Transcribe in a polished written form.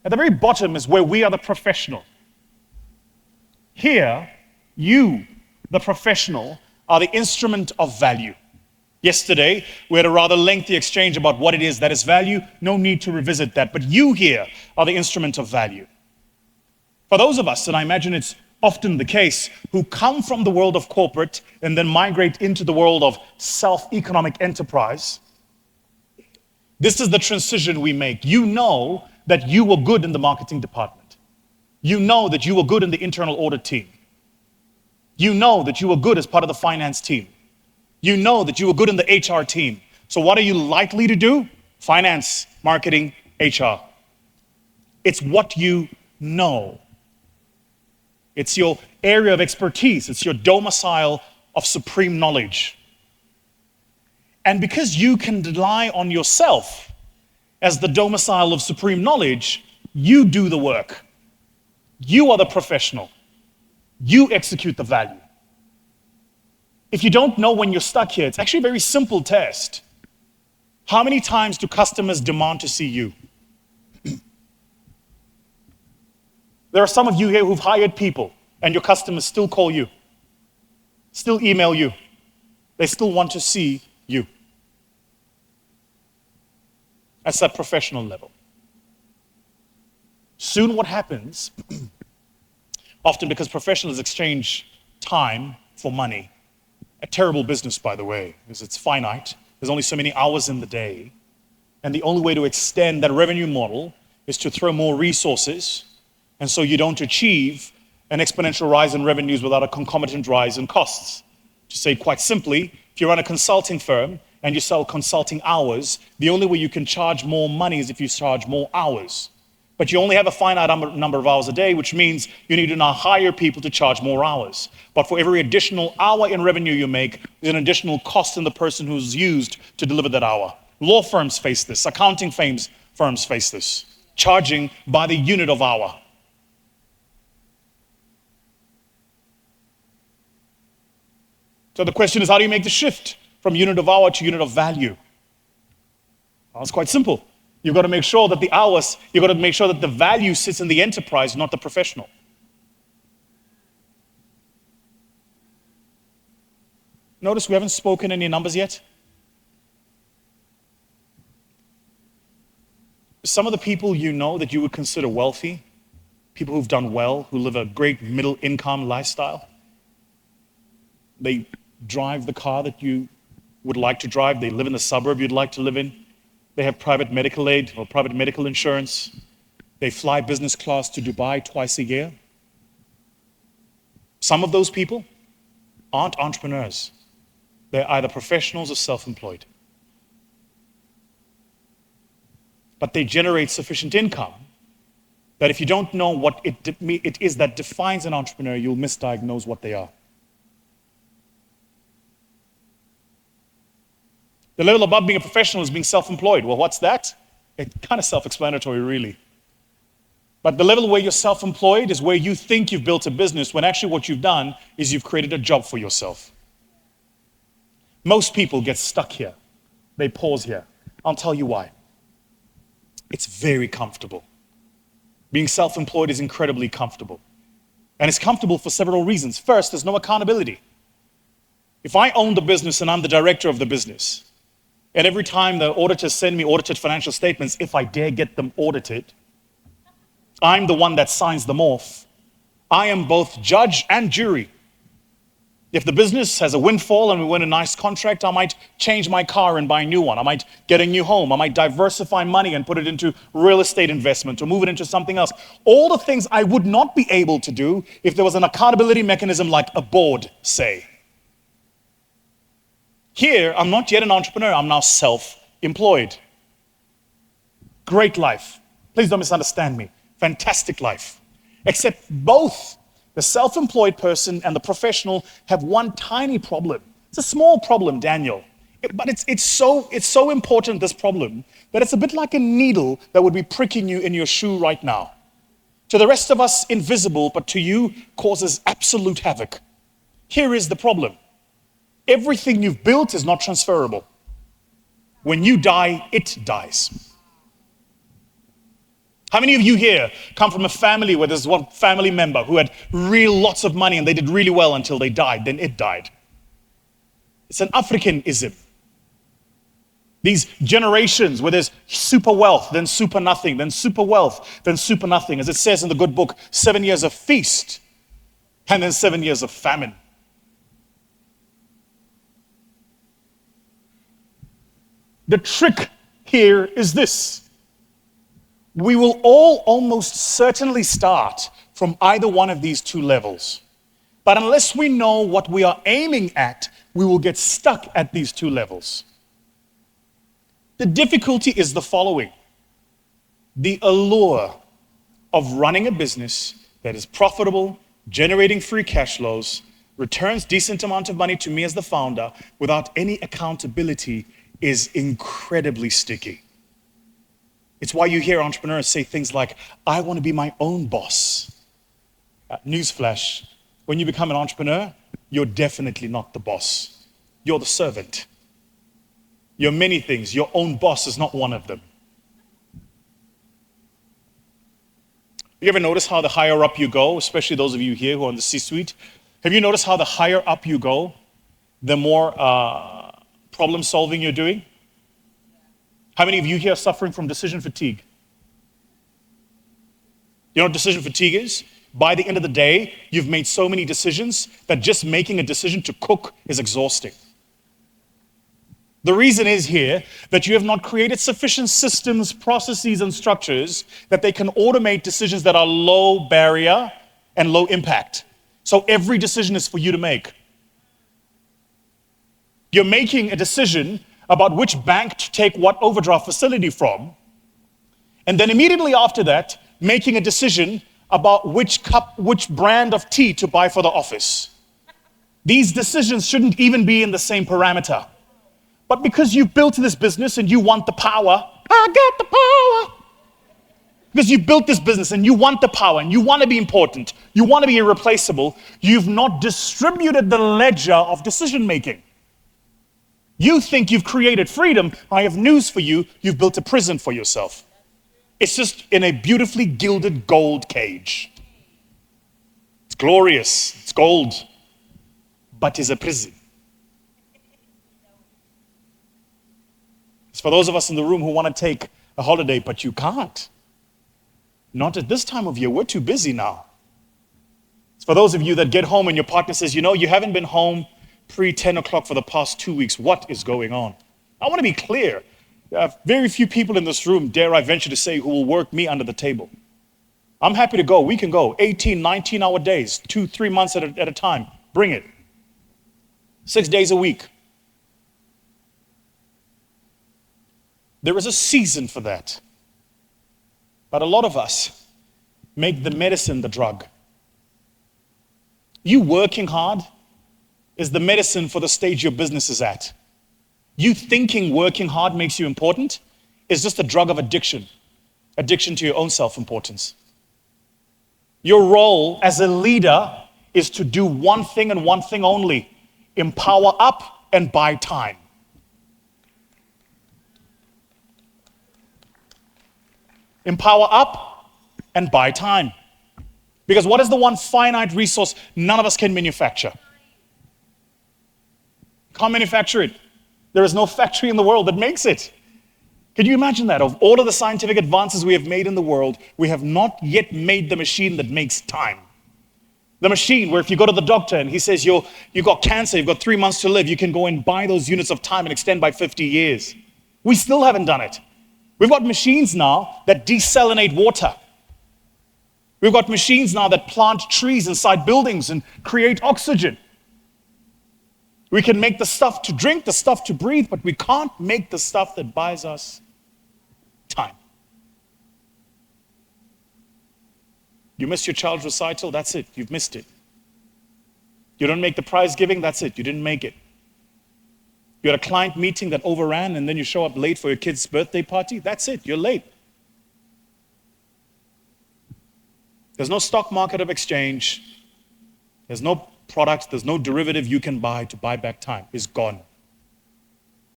At the very bottom is where we are the professional. Here, you, the professional, are the instrument of value. Yesterday, we had a rather lengthy exchange about what it is that is value. No need to revisit that, but you here are the instrument of value. For those of us, and I imagine it's often the case, who come from the world of corporate and then migrate into the world of self-economic enterprise, this is the transition we make. You know that you were good in the marketing department. You know that you were good in the internal audit team. You know that you were good as part of the finance team. You know that you were good in the HR team. So what are you likely to do? Finance, marketing, HR. It's what you know. It's your area of expertise. It's your domicile of supreme knowledge. And because you can rely on yourself as the domicile of supreme knowledge, you do the work. You are the professional. You execute the value. If you don't know when you're stuck here, it's actually a very simple test. How many times do customers demand to see you? There are some of you here who've hired people and your customers still call you, still email you. They still want to see you. That's that professional level. Soon what happens, often because professionals exchange time for money, a terrible business, by the way, because it's finite. There's only so many hours in the day. And the only way to extend that revenue model is to throw more resources. And so you don't achieve an exponential rise in revenues without a concomitant rise in costs. To say it quite simply, if you run a consulting firm and you sell consulting hours, the only way you can charge more money is if you charge more hours. But you only have a finite number of hours a day, which means you need to now hire people to charge more hours. But for every additional hour in revenue you make, there's an additional cost in the person who's used to deliver that hour. Law firms face this. Accounting firms face this. Charging by the unit of hour. So the question is, how do you make the shift from unit of hour to unit of value? Well, it's quite simple. You've got to make sure that the value sits in the enterprise, not the professional. Notice we haven't spoken any numbers yet. Some of the people you know that you would consider wealthy, people who've done well, who live a great middle income lifestyle, they drive the car that you would like to drive, they live in the suburb you'd like to live in. They have private medical aid or private medical insurance. They fly business class to Dubai twice a year. Some of those people aren't entrepreneurs. They're either professionals or self-employed. But they generate sufficient income that if you don't know what it is that defines an entrepreneur, you'll misdiagnose what they are. The level above being a professional is being self-employed. Well, what's that? It's kind of self-explanatory, really. But the level where you're self-employed is where you think you've built a business when actually what you've done is you've created a job for yourself. Most people get stuck here. They pause here. I'll tell you why. It's very comfortable. Being self-employed is incredibly comfortable. And it's comfortable for several reasons. First, there's no accountability. If I own the business and I'm the director of the business, and every time the auditors send me audited financial statements, if I dare get them audited, I'm the one that signs them off. I am both judge and jury. If the business has a windfall and we win a nice contract, I might change my car and buy a new one. I might get a new home. I might diversify money and put it into real estate investment or move it into something else. All the things I would not be able to do if there was an accountability mechanism like a board, say. Here, I'm not yet an entrepreneur, I'm now self-employed. Great life. Please don't misunderstand me. Fantastic life. Except both the self-employed person and the professional have one tiny problem. It's a small problem, Daniel. But it's so important, this problem, that it's a bit like a needle that would be pricking you in your shoe right now. To the rest of us, invisible, but to you, causes absolute havoc. Here is the problem. Everything you've built is not transferable. When you die, it dies. How many of you here come from a family where there's one family member who had real lots of money and they did really well until they died, then it died? It's an Africanism. These generations where there's super wealth, then super nothing, then super wealth, then super nothing. As it says in the good book, 7 years of feast and then 7 years of famine. The trick here is this. We will all almost certainly start from either one of these two levels. But unless we know what we are aiming at, we will get stuck at these two levels. The difficulty is the following. The allure of running a business that is profitable, generating free cash flows, returns decent amount of money to me as the founder without any accountability is incredibly sticky. It's why you hear entrepreneurs say things like, I want to be my own boss. Newsflash, when you become an entrepreneur, you're definitely not the boss. You're the servant. You're many things. Your own boss is not one of them. You ever notice how the higher up you go, especially those of you here who are in the C-suite, have you noticed how the higher up you go, the more problem solving you're doing? How many of you here are suffering from decision fatigue? You know what decision fatigue is? By the end of the day, you've made so many decisions that just making a decision to cook is exhausting. The reason is here that you have not created sufficient systems, processes, and structures that they can automate decisions that are low barrier and low impact. So every decision is for you to make. You're making a decision about which bank to take what overdraft facility from, and then immediately after that, making a decision about which brand of tea to buy for the office. These decisions shouldn't even be in the same parameter. But because you've built this business and you want the power, I got the power. Because you built this business and you want the power and you want to be important, you want to be irreplaceable, you've not distributed the ledger of decision making. You think you've created freedom. I have news for you. You've built a prison for yourself. It's just in a beautifully gilded gold cage. It's glorious. It's gold. But it's a prison. It's for those of us in the room who want to take a holiday, but you can't. Not at this time of year. We're too busy now. It's for those of you that get home and your partner says, you know, you haven't been home pre-10 o'clock for the past 2 weeks. What is going on? I want to be clear. There are very few people in this room, dare I venture to say, who will work me under the table. I'm happy to go. We can go. 18, 19-hour days, 2-3 months at a time. Bring it. 6 days a week. There is a season for that. But a lot of us make the medicine the drug. You working hard is the medicine for the stage your business is at. You thinking working hard makes you important is just a drug of addiction. Addiction to your own self-importance. Your role as a leader is to do one thing and one thing only. Empower up and buy time. Empower up and buy time. Because what is the one finite resource none of us can manufacture? Can't manufacture it. There is no factory in the world that makes it. Can you imagine that? Of all of the scientific advances we have made in the world, we have not yet made the machine that makes time. The machine where if you go to the doctor and he says you got cancer, you've got 3 months to live, you can go and buy those units of time and extend by 50 years. We still haven't done it. We've got machines now that desalinate water. We've got machines now that plant trees inside buildings and create oxygen. We can make the stuff to drink, the stuff to breathe, but we can't make the stuff that buys us time. You miss your child's recital, that's it, you've missed it. You don't make the prize giving, that's it, you didn't make it. You had a client meeting that overran and then you show up late for your kid's birthday party, that's it, you're late. There's no stock market of exchange. There's no product, there's no derivative you can buy to buy back time. It's gone.